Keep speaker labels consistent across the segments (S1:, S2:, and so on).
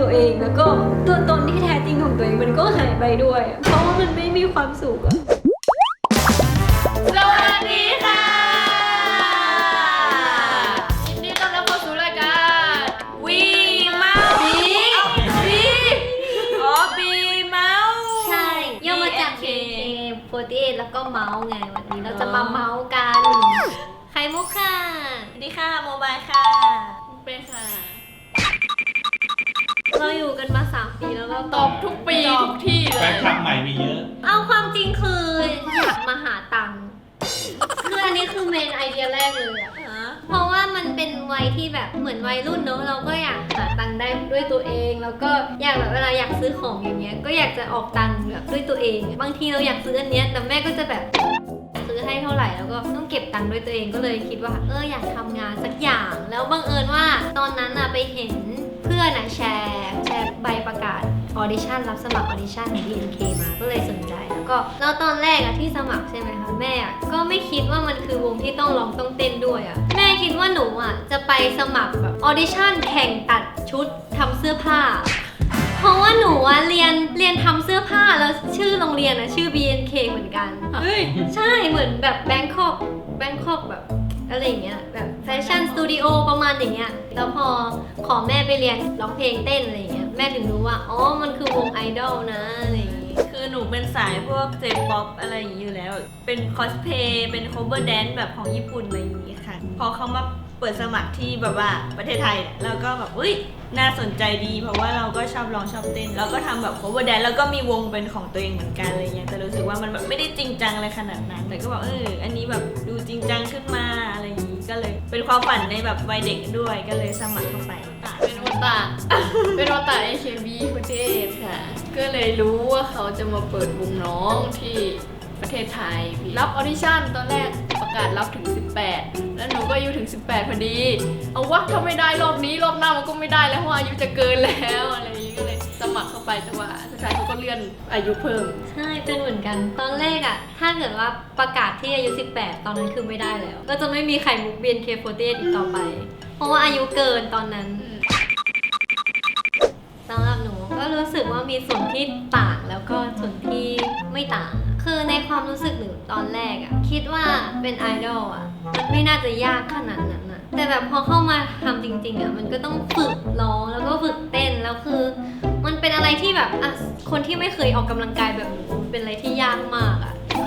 S1: ตัวเองแล้วก็ตัวตนที่แท้จริงของตัวเองมันก็หายไปด้วยเพราะว่ามันไม่มีความสุขอะ
S2: สวัสดีค่ะยินดีต้อนรับเข้าสู่รายการวีเมาบีเมา
S1: ใช่ย่อมาจาก BNK48 แล้วก็เมาส์ไงวันนี้เราจะมาเมาส์กันไข่มุกค่ะ
S2: สวัสดีค่ะโมบายค่ะเป็นค่ะ
S1: เราอยู่กันมา3 ปีแล้วเรา
S2: ตอบทุกปีทุกที่เลย
S3: แฟนคลับใหม่มีเยอะ
S1: เอาความจริงคืออยากมาหาตังค์คืออันนี้คือเมนไอเดียแรกเลยอะเพราะว่ามันเป็นวัยที่แบบเหมือนวัยรุ่นเนอะเราก็อยากหาตังค์ได้ด้วยตัวเองแล้วก็อยากแบบเวลาอยากซื้อของอย่างเงี้ยก็อยากจะออกตังค์แบบด้วยตัวเองบางทีเราอยากซื้ออันเนี้ยแต่แม่ก็จะแบบซื้อให้เท่าไหร่แล้วก็ต้องเก็บตังค์ด้วยตัวเองก็เลยคิดว่าอยากทำงานสักอย่างแล้วบังเอิญว่าตอนนั้นไปเห็นเพื่อนแชร์ใบประกาศออดิชั่นรับสมัครออดิชั่นของ BNK มาก็เลยสนใจแล้วตอนแรกที่สมัครใช่ไหมคะแม่ก็ไม่คิดว่ามันคือวงที่ต้องร้องต้องเต้นด้วยแม่คิดว่าหนูจะไปสมัครแบบออดิชั่นแข่งตัดชุดทำเสื้อผ้าเพราะว่าหนูเรียนทำเสื้อผ้าแล้วชื่อโรงเรียนชื่อ BNK เหมือนกันใช่เหมือนแบบแบงคอกแบบอะไรอย่างเงี้ยแบบแฟชั่นสตูดิโอประมาณอย่างเงี้ยแล้วพอขอแม่ไปเรียนร้องเพลงเต้นอะไรอย่างเงี้ยแม่ถึงรู้ว่ามันคือวงไอดอลนะอะไรอย่างงี้
S2: คือหนูเป็นสายพวกเจป๊อปอะไรอย่างงี้อยู่แล้วเป็นคอสเพย์เป็นโคเวอร์แดนซ์แบบของญี่ปุ่นอะไรอย่างงี้ค่ะพอเขามาเปิดสมัครที่แบบว่าประเทศไทยเนี่ยเราก็แบบน่าสนใจดีเพราะว่าเราก็ชอบร้องชอบเต้นแล้วก็ทำแบบโคเวอร์แดนซ์แล้วก็มีวงเป็นของตัวเองเหมือนกันอะไรเงี้ยแต่รู้สึกว่ามันแบบไม่ได้จริงจังอะไรขนาดนั้นแต่ก็แบบอันนี้แบบดูจริงจังขึ้นมาอะไรอย่างงี้ก็เลยเป็นความฝันในแบบวัยเด็กด้วยก็เลยสมัครเข้าไป
S4: เป็นโอตาAKB48ค่ะก็เลยรู้ว่าเขาจะมาเปิดวงน้องที่ประเทศไทยรับออดิชั่นตอนแรกประกาศรับถึง18แล้วหนูก็อายุถึง18พอดีเอาวะถ้าไม่ได้รอบนี้รอบหน้ามันก็ไม่ได้แล้วเพราะอายุจะเกินแล้วอะไรอย่างนี้ก็เลยสมัครเข้าไปแต่ว่าสุดท้ายเขาก็เลื่อนอายุเพิ่ม
S1: ใช่เป็นเหมือนกันตอนแรกถ้าเกิดว่าประกาศที่อายุ18ตอนนั้นคือไม่ได้แล้วก็จะไม่มีไข่มุก BNK48 อีกต่อไปเพราะว่าอายุเกินตอนนั้นสำหรับหนูก็รู้สึกว่ามีส่วนที่ต่างแล้วก็ส่วนที่ไม่ต่างคือในความรู้สึกหนูตอนแรกคิดว่าเป็นไอดอลมันไม่น่าจะยากขนาดนั้นแต่แบบพอเข้ามาทำจริงๆมันก็ต้องฝึกร้องแล้วก็ฝึกเต้นแล้วคือมันเป็นอะไรที่แบบคนที่ไม่เคยออกกำลังกายแบบหนูเป็นอะไรที่ยากมาก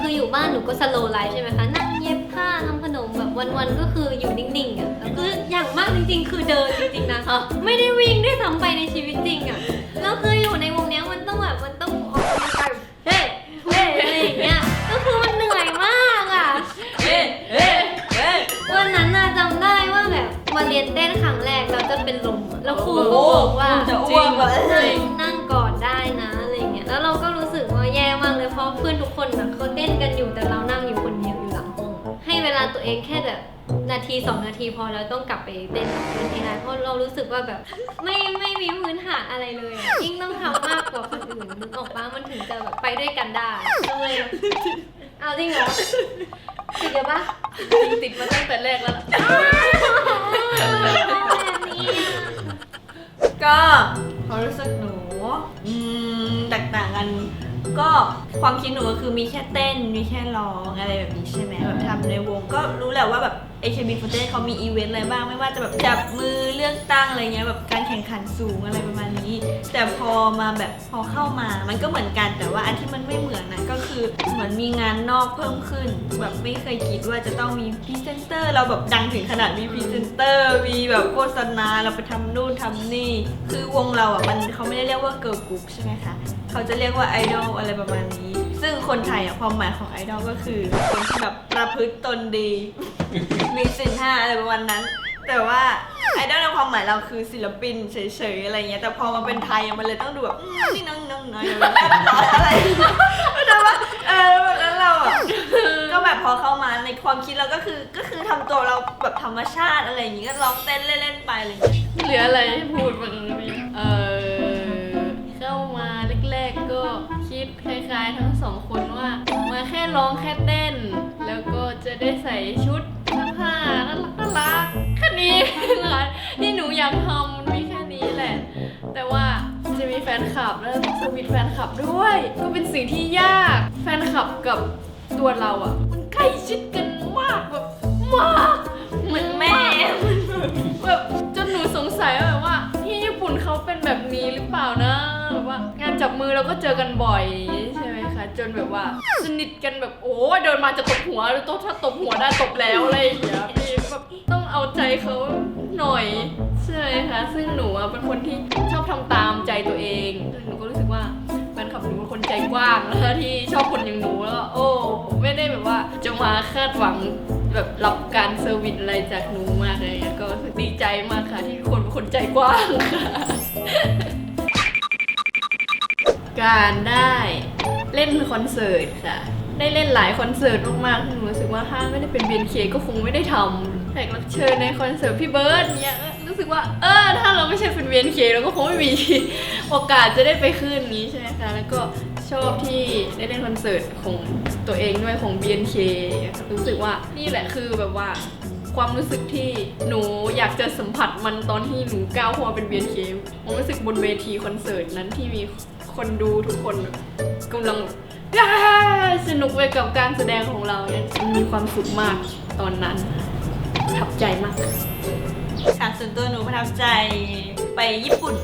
S1: คืออยู่บ้านหนูก็สโลว์ไลฟ์ใช่ไหมคะนั่งเย็บผ้าทำขนมแบบวันๆก็คืออยู่นิ่งๆแล้วก็อย่างมากจริงๆคือเดินจริงๆนะไม่ได้วิ่งด้วยซ้ำไปในชีวิตจริงแล้วคืออยู่ในวงนี้มันต้องออกกำลังกายเฮ้อะไรอย่างเงี้ยก็คือมันเหนื่อยมากวันนั้นจำได้ว่าแบบมาเรียนเต้นครั้งแรกเราจะเป็นลมแล้วครูก็บอกว่า
S2: จะอ้วก
S1: นั่งก่อนได้นะอะไรเงี้ยแล้วเราก็รู้สึกว่าแย่มากเลยเพราะเพื่อนทุกคนเขาเต้นกันอยู่แต่เรานั่งอยู่คนเดียวอยู่หลังห้องให้เวลาตัวเองแค่แบบนาที2 นาทีพอแล้วต้องกลับไปเต้นให้ได้เพราะเรารู้สึกว่าแบบไม่มีพื้นฐานอะไรเลยยิ่งต้องทำมากกว่าคนอื่นนึกออกปะมันถึงจะแบบไปด้วยกันได้เลยเอาจริงเหรอติดเยอะปะ
S4: ติดมาตั้งแต่แรกแล้ว
S2: ก็ความรู้สึกหนูแตกต่างกันก็ความคิดหนูก็คือมีแค่เต้นมีแค่ร้องอะไรแบบนี้ใช่ไหมแบบทำในวงก็รู้แหละว่าแบบ AKB48 เขามีอีเวนต์อะไรบ้างไม่ว่าจะแบบจับมือเลือกตั้งอะไรเงี้ยแบบการแข่งขันสูงอะไรประมาณนี้แต่พอเข้ามามันก็เหมือนกันแต่ว่าอันที่มันไม่เหมือนก็คือเหมือนมีงานนอกเพิ่มขึ้นแบบไม่เคยคิดว่าจะต้องมีพรีเซนเตอร์เราแบบดังถึงขนาดมีพรีเซนเตอร์มีแบบโฆษณาเราไปทำนู่นทำนี่คือวงเราเขาไม่ได้เรียกว่าเกิร์ลกรุ๊ปใช่ไหมคะเขาจะเรียกว่าไอดอลอะไรประมาณนี้ซึ่งคนไทยความหมายของไอดอลก็คือคนที่แบบประพฤติตนดีมีศีล 5อะไรประมาณนั้นแต่ว่าไอดอลในความหมายเราคือศิลปินเฉยๆอะไรเงี้ยแต่พอมาเป็นไทยมันเลยต้องดูแบบนี่น้องๆหน่อยอะไรแต่ว่าแบบนั้นเราก็แบบพอเข้ามาในความคิดเราก็คือทำตัวเราแบบธรรมชาติอะไรอย่างงี้ก็ร้องเต้นเล่นๆไปอะไรอย่างเงี้ย
S4: เหลืออะไรให้พูดบ้างไหมเข้ามาแรกๆก็คิดคล้ายๆทั้งสองคนว่ามาแค่ร้องแค่เต้นแล้วก็จะได้ใส่ชุดเสื้อผ้าน่ารักแค่นี้ค่ะที่หนูอยากทำมันมีแค่นี้แหละแต่ว่า มีแฟนคลับแล้วต้องสวิตช์แฟนคลับด้วย ก็เป็นสิ่งที่ยากแฟนคลับกับตัวเราอ่ะมันใกล้ชิดกันมากแบบมาก
S2: เหมือนแม่
S4: แบบจนหนูสงสัยว่าแบบว่าที่ญี่ปุ่นเขาเป็นแบบนี้หรือเปล่านะแบบว่างานจับมือเราก็เจอกันบ่อยใช่ไหมคะจนแบบว่าสนิทกันแบบโอ้เดินมาจะตบหัวหรือถ้าตบหัวได้ตบแล้วอะไรอย่างเงี้ยพี่แบบต้องเอาใจเขาหน่อยใช่ไหมคะซึ่งหนูอะเป็นคนที่ชอบทำตามใจตัวเองหนูก็รู้สึกว่าแฟนคลับหนูเป็นคนใจกว้างแล้วที่ชอบคนอย่างหนูแล้วก็โอ้ไม่ได้แบบว่าจะมาคาดหวังแบบรับการเซอร์วิสอะไรจากหนูมากเลยก็ดีใจมากค่ะที่ทุกคนเป็นคนใจกว้างค่ะ การได้เล่นคอนเสิร์ตค่ะได้เล่นหลายคอนเสิร์ตมากๆหนูรู้สึกว่าถ้าไม่ได้เป็น BNK ก็คงไม่ได้ทำแขกรับเชิญในคอนเสิร์ตพี่เบิร์ดเนี่ยรู้สึกว่าถ้าเราไม่ใช่เป็น BNK เราก็คงไม่มีโอกาสจะได้ไปขึ้นนี้ใช่ไหมคะแล้วก็ชอบที่ได้เล่นคอนเสิร์ตของตัวเองด้วยของ BNK รู้สึกว่านี่แหละคือแบบว่าความรู้สึกที่หนูอยากจะสัมผัสมันตอนที่หนูก้าวเข้ามาเป็น BNK ผมรู้สึกบนเวทีคอนเสิร์ตนั้นที่มีคนดูทุกคนกำลังสนุกไปกับการแสดงของเราเนี่ยมีความสุขมากตอนนั้นประทับใจมาก
S2: ค่ะส่วนตัวหนูประทับใจไปญี่ปุ่น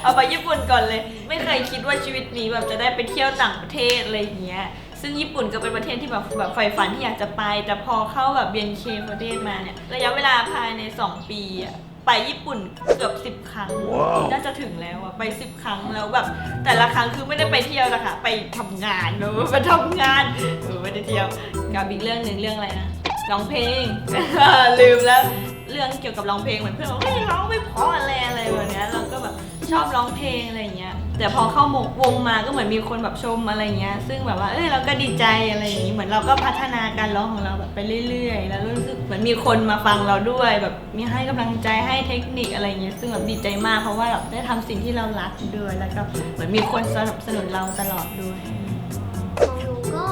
S2: เอาไปญี่ปุ่นก่อนเลย ไม่เคยคิดว่าชีวิตนี้แบบจะได้ไปเที่ยวต่างประเทศอะไรอย่างเงี้ยซึ่งญี่ปุ่นก็เป็นประเทศที่แบบใฝ่ฝันที่อยากจะไปแต่พอเข้าแบบ BNK ประเทศมาเนี่ยระยะเวลาภายใน2 ปีอะไปญี่ปุ่นเกือบ10 ครั้ง น่าจะถึงแล้วอะไป10 ครั้งแล้วแบบแต่ละครั้งคือไม่ได้ไปเที่ยวนะคะไปทำงานไปทำงานไม่ได้เที่ยวกับอีกเรื่องหนึ่งเรื่องอะไรนะร้องเพลง ลืมแล้วเรื่องเกี่ยวกับร้องเพลงเหมือนเพื่อนบอกเฮ้ยร้องไม่เพราะอะไรแบบเนี้ยเราก็แบบชอบร้องเพลงอะไรอย่างเงี้ยแต่พอเข้าวงมาก็เหมือนมีคนแบบชมอะไรเงี้ยซึ่งแบบว่าเราก็ดีใจอะไรอย่างงี้เหมือนเราก็พัฒนาการร้องของเราแบบไปเรื่อยๆแล้วรู้สึกเหมือนมีคนมาฟังเราด้วยแบบมีให้กำลังใจให้เทคนิคอะไรเงี้ยซึ่งแบบดีใจมากเพราะว่าแบบได้ทำสิ่งที่เรารักด้วยแล้วก็เหมือนมีคนสนับสนุนเราตลอดด้วย
S1: ของหนูก็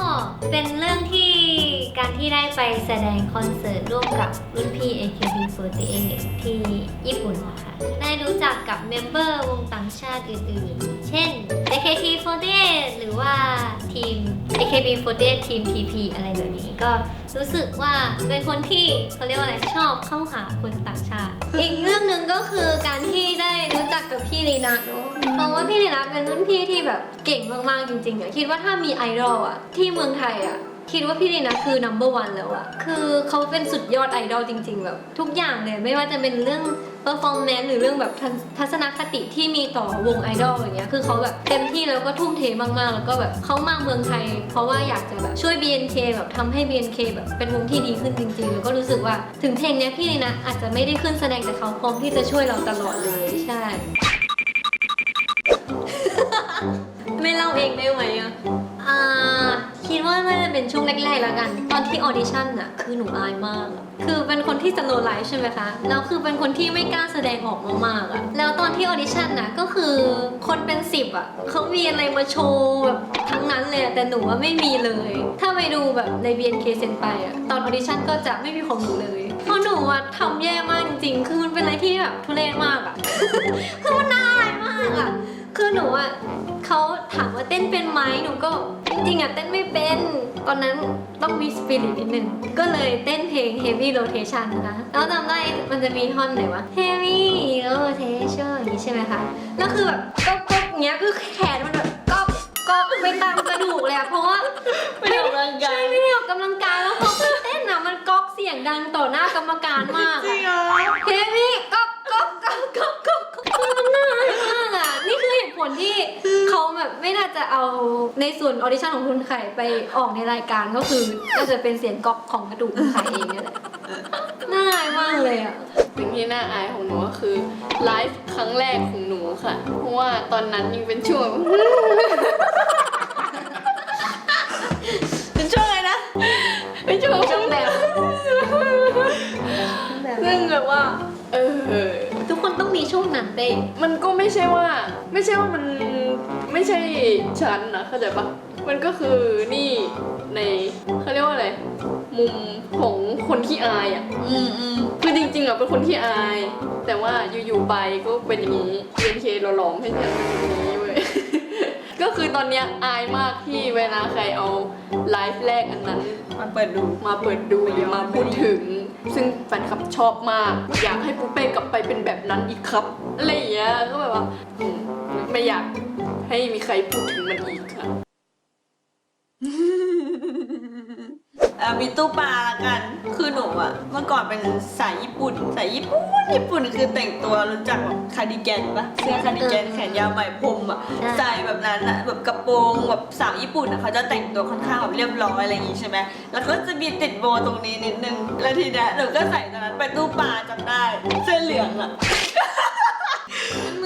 S1: เป็นเรื่องที่การที่ได้ไปแสดงคอนเสิร์ตร่วมกับรุ่นพี่ AKB48 ที่ญี่ปุ่นนะคะได้รู้จักกับเมมเบอร์วงต่างชาติอื่นๆ เช่น JKT48 หรือว่าทีม AKB48 ทีม TP อะไรแบบนี้ก็รู้สึกว่าเป็นคนที่เขาเรียกว่าอะไรชอบเข้าหาคนต่างชาติ อีกเรื่องหนึ่งก็คือการที่ได้รู้จักกับพี่ลีนาเนาะเพราะว่าพี่ลีนาเป็นรุ่นพี่ที่แบบเก่งมากๆจริงๆอะคิดว่าถ้ามีไอดอลอะที่เมืองไทยอะคิดว่าพี่ลีนาคือ number one แล้วอะคือเขาเป็นสุดยอดไอดอลจริงๆแบบทุกอย่างเลยไม่ว่าจะเป็นเรื่อง performance หรือเรื่องแบบทัศนคติที่มีต่อวงไอดอลอย่างเงี้ยคือเขาแบบเต็มที่แล้วก็ทุ่มเทมากๆแล้วก็แบบเขามาเมืองไทยเพราะว่าอยากจะแบบช่วย BNK แบบทำให้ BNK แบบเป็นวงที่ดีขึ้นจริงๆแล้วก็รู้สึกว่าถึงเพลงเนี้ยพี่ลีนาอาจจะไม่ได้ขึ้นแสดงแต่เขาพร้อมที่จะช่วยเราตลอดเลยใช่ ไม่เล่าเองได้ไหมอะคิดว่าน่าจะเป็นช่วงแรกๆแล้วกัน ตอนที่ออดิชั่นอะคือหนูอายมากอะคือเป็นคนที่สโลว์ไลฟ์ใช่ไหมคะ แล้วคือเป็นคนที่ไม่กล้าแสดงออกมากๆอะแล้วตอนที่ออดิชั่นน่ะก็คือคนเป็น10อะเขามีอะไรมาโชว์แบบทั้งนั้นเลยอะแต่หนูว่าไม่มีเลย ถ้าไปดูแบบใน BNK เซ็นไปอะตอนออดิชั่นก็จะไม่มีของหนูเลย เพราะหนูอะทำแย่มากจริงๆ คือมันเป็นอะไรที่แบบทุเรศมากอะ คือมันน่าอายมากอะคือหนูอะเขาถามว่าเต้นเป็นไหมหนูก็จริงๆอะเต้นไม่เป็นตอนนั้นต้องมีสปิริตนิดนึงก็เลยเต้นเพลง Heavy Rotation นะคะแล้วจำได้มันจะมีท่อนไหนวะ Heavy Rotation อย่างนี้ใช่ไหมคะแล้วคือแบบก๊อบๆเงี้ยคือแขนมันแบบก๊อบไปตามกระดูกเลยอะเพราะว่า
S2: ไม่ได้ออกกำลังกาย
S1: ใช่ไม่ได้ออกกำลังกายแล้วพอเต้นอะมันก๊อกเสียงดังต่อหน้ากรรมการมาก
S2: จริงเหรอ
S1: Heavy ก๊อบคือมันน่าอายมากอะนี่คือเหตุผลที่เขาแบบไม่น่าจะเอาในส่วนออดิชั่นของคุณไข่ไปออกในรายการก็คือน่าจะเป็นเสียงก๊อกของกระดูกคุณไข่เองนี่แหละน่าอายมากเลยอะ
S4: สิ่งที่น่าอายของหนูก็คือไลฟ์ครั้งแรกของหนูค่ะ เพราะว่าตอนนั้นยังเป็นช่วง
S2: เป็นช่วงอะไรนะ
S4: เป็นช่วง
S1: แบบ
S4: ซึ่งแบบว่า
S1: ทุกคนต้องมีช่วงนั้นเต้
S4: มันก็ไม่ใช่ว่ามันไม่ใช่ฉันนะเข้าใจปะมันก็คือนี่ในเขาเรียกว่าอะไรมุมของคนที่อายอ่ะคือจริง ๆอ่ะเป็นคนที่อาย แต่ว่าอยู่ๆไปก็เป็นอย่างนี้ BNK หล่อๆให้ฉันเป็นอย่างนี้เว้ย ก็คือตอนเนี้ยอายมากที่เวลาใครเอาไลฟ์แรกอันนั้น
S2: มาเปิดดู
S4: หรือมาพูดถึง ซึ่งแฟนคลับชอบมาก อยากให้ปูเป้กลับไปเป็นแบบนั้นอีกครับอะไรอย่างเงี้ยก็แบบว่าไม่อยากให้มีใครพูดถึงมันอีกค่ะ
S2: มีตู้ปลาละกัน คือหนูอะเมื่อก่อนเป็นสายญี่ปุ่นคือแต่งตัวรู้จักแบบคาร์ดิแกนปะเสื้อคาร์ดิแกนแขนยาวไหมพรมอะใส่แบบนั้นอะแบบกระโปรงแบบสาวญี่ปุ่นอะเขาจะแต่งตัวค่อนข้างแบบเรียบร้อยอะไรอย่างงี้ใช่ไหมแล้วก็จะมีติดโบตรงนี้นิดนึง แล้วทีเนี้ยหนูก็ใส่ตอนนั้นไปตู้ปลาจำได้เสื้อเหลืองอะ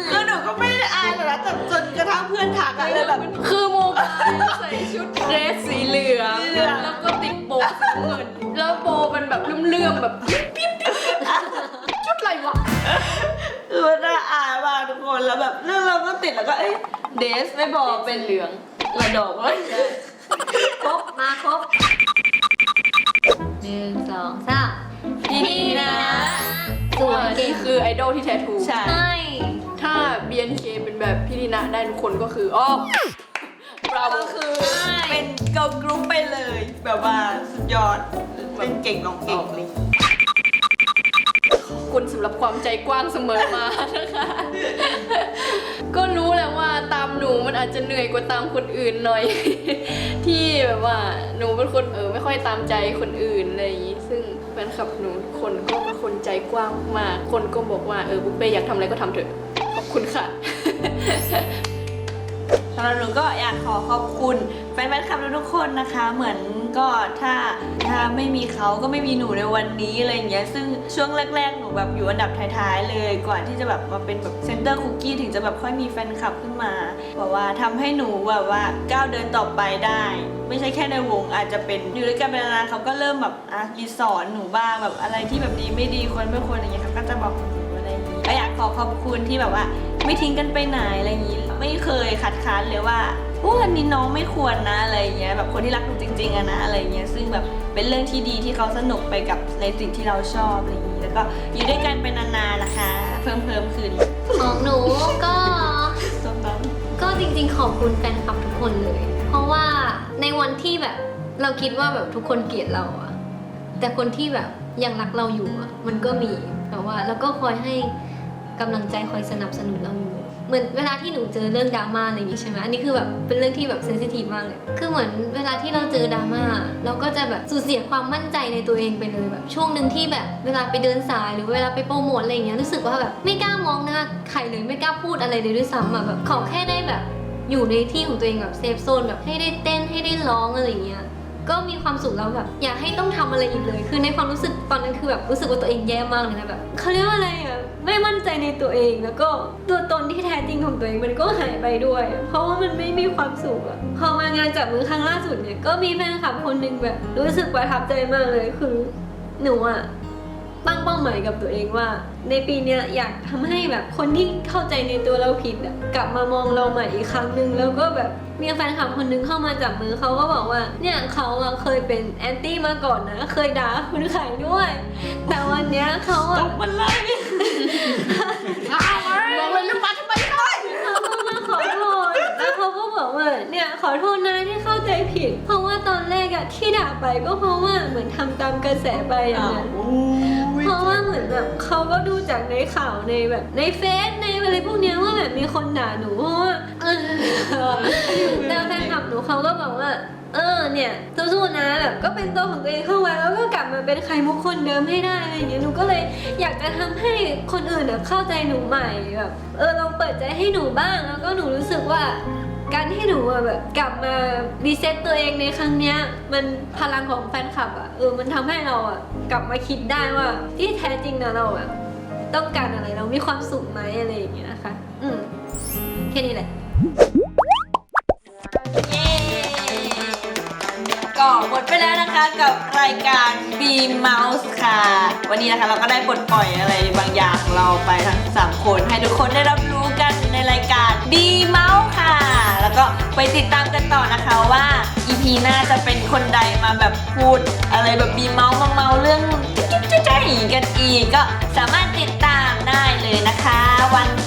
S2: คือหนูก็ไม่ได้อายหรอกนะแต่จนกระทั่งเพื่อนทักอะเลยแบบ
S4: คือโมกายใส่ชุดเดรสสีเหลืองแล้วก็ติดโบว์สีเงินแล้วโบว์เป็นแบบเลื่อมๆแบบปิ๊บๆชุดอะไรวะ
S2: คือน่าอายมากทุกคนแล้วแบบเรื่องเราก็ติดแล้วก็เอ้ยเดสไม่บอกเป็น
S4: เหลือง
S2: ระดอกเลย
S1: ครบมาครบ1 2 3พี่นะสวยเก่
S4: นี่
S1: ง
S4: คือไอดอลที่แท้ทรู
S2: ใช่
S1: ใช่
S4: ถ้า BNK เป็นแบบพี่ดีนะได้ทุกคนก็คือบราโว
S2: ก็คือเป็นเกิร์ลกรุ๊ปไปเลย แบบว่าสุดยอดเป็นเก่งน้องเก่งเลย
S4: ขอบคุณสำหรับความใจกว้างเสมอมานะคะ ก็รู้แหละว่าตามหนูมันอาจจะเหนื่อยกว่าตามคนอื่นหน่อย ที่แบบว่าหนูเป็นคนไม่ค่อยตามใจคนอื่นอะไรอย่างนี้ซึ่งแฟนคลับหนูทุกคนก็เป็นคนใจกว้างมากคนก็บอกว่าบุฟเป้อยากทำอะไรก็ทำเถอะขอบคุณค่ะ
S2: สำหรับหนูก็อยากขอขอบคุณแฟนๆคลับทุกคนนะคะ เหมือนก็ถ้าไม่มีเขาก็ไม่มีหนูในวันนี้อะไรอย่างเงี้ยซึ่งช่วงแรกๆหนูแบบอยู่อันดับท้ายๆเลยก่อนที่จะแบบมาเป็นแบบเซนเตอร์คุกกี้ถึงจะแบบค่อยมีแฟนคลับขึ้นมาบอกว่าทำให้หนูแบบว่าก้าวเดินต่อไปได้ ไม่ใช่แค่ในวงอาจจะเป็นอยู่ด้วยกันเป็นนานๆเขาก็เริ่มแบบมีสอนหนูบ้างแบบอะไรที่แบบดีไม่ดีควรไม่ควรอย่างเงี้ยเขาก็จะบอกหนูอะไรอย่างงี้ก็อยากขอบคุณที่แบบว่าไม่ทิ้งกันไปไหนอะไรอย่างงี้ไม่เคยคัดค้านเลยว่าอันนี้น้องไม่ควรนะอะไรอย่างเงี้ยแบบคนที่รักหนูจริงๆอะนะอะไรอย่างเงี้ยซึ่งแบบเป็นเรื่องที่ดีที่เขาสนุกไปกับในสิ่งที่เราชอบอะไรอย่างงี้แล้วก็อยู่ด้วยกันเป็นนานๆนะคะเพิ่มขึ้น
S1: ของหนูก็
S2: ส้มต
S1: ก็จริงๆขอบคุณแฟนคลับทุกคนเลย เพราะว่าในวันที่แบบเราคิดว่าแบบทุกคนเกลียดเราอะแต่คนที่แบบยังรักเราอยู่อะมันก็มีแต่ว่าแล้วก็คอยให้กำลังใจคอยสนับสนุนเราอยู่เหมือนเวลาที่หนูเจอเรื่องดราม่าอะไรอย่างงี้ใช่ไหมอันนี้คือแบบเป็นเรื่องที่แบบเซนซิทีฟมากเลยคือเหมือนเวลาที่เราเจอดราม่าเราก็จะแบบสูญเสียความมั่นใจในตัวเองไปเลยแบบช่วงหนึ่งที่แบบเวลาไปเดินสายหรือเวลาไปโปรโมทอะไรอย่างเงี้ยรู้สึกว่าแบบไม่กล้ามองหน้าใครเลยไม่กล้าพูดอะไรเลยด้วยซ้ำอะแบบขอแค่ได้แบบอยู่ในที่ของตัวเองแบบเซฟโซนแบบให้ได้เต้นให้ได้ร้องอะไรอย่างเงี้ยก็มีความสุขแล้วแบบอยากให้ต้องทำอะไรอีกเลยคือในความรู้สึกตอนนั้นคือแบบรู้สึกว่าตัวเองแย่มากเลยนะแบบเขาเรียกว่าอะไรอะไม่มั่นใจในตัวเองแล้วก็ตัวตนที่แท้จริงของตัวเองมันก็หายไปด้วยอะเพราะว่ามันไม่มีความสุขอะพอมางานจับมือครั้งล่าสุดเนี่ยก็มีแฟนคลับคนหนึ่งแบบรู้สึกประทับใจมากเลยคือหนูอะตั้งเป้าหมายกับตัวเองว่าในปีเนี้ยอยากทำให้แบบคนที่เข้าใจในตัวเราผิดอะกลับมามองเราใหม่อีกครั้งหนึ่งแล้วก็แบบมีแฟนคลับคนนึงเข้ามาจับมือเขาก็บอกว่าเนี่ยเขาอะเคยเป็นแอนตี้มาก่อนนะเคยด่าคุณไข่ด้วย แต่วันเนี้ยเขา
S2: ต
S1: อะ
S2: บมันเลย
S4: บอกเลยลูกปัดทำไมได้
S1: เขาก็มาขอโทษแล้วเขาก็บอกว่าเนี่ยขอโทษนะที่เข้าใจผิด เพราะว่าตอนแรกอะที่ด่าไปก็เพราะว่าเหมือนทำตามกระแสไปอย่างนั้น เพราะว่าเหมือนแบบเขาก็ดูจากในข่าวในแบบในเฟซในอะไรพวกเนี้ยว่าแบบมีคนด่าหนูเพราะว่าแล้วแฟนคลับหนูเขาก็บอกว่าเนี่ยสู้ๆนะแบบก็เป็นตัวของตัวเองเข้าไว้แล้วก็กลับมาเป็นไข่มุกคนเดิมให้ได้อะไรอย่างเงี้ยหนูก็เลยอยากจะทำให้คนอื่นเข้าใจหนูใหม่แบบลองเปิดใจให้หนูบ้างแล้วก็หนูรู้สึกว่าการที่หนูแบบกลับมารีเซ็ตตัวเองในครั้งเนี้ยมันพลังของแฟนคลับมันทำให้เรากลับมาคิดได้ว่าที่แท้จริงนะเราต้องการอะไรเรามีความสุขไหมอะไรอย่างเงี้ยนะคะแค่นี้แหละ
S2: ก็หมดไปแล้วนะคะกับรายการ B Mouse ค่ะ วันนี้นะคะเราก็ได้ปลดปล่อยอะไรบางอย่างของเราไปทั้ง3คนให้ทุกคนได้รับรู้กันในรายการ B Mouse ค่ะ แล้วก็ไปติดตามกันต่อนะคะว่า EP หน้าจะเป็นคนใดมาแบบพูดอะไรแบบ B Mouse มาเมาเรื่องจิ๊บจิ๊บ กันอีกก็สามารถติดตามได้เลยนะคะวัน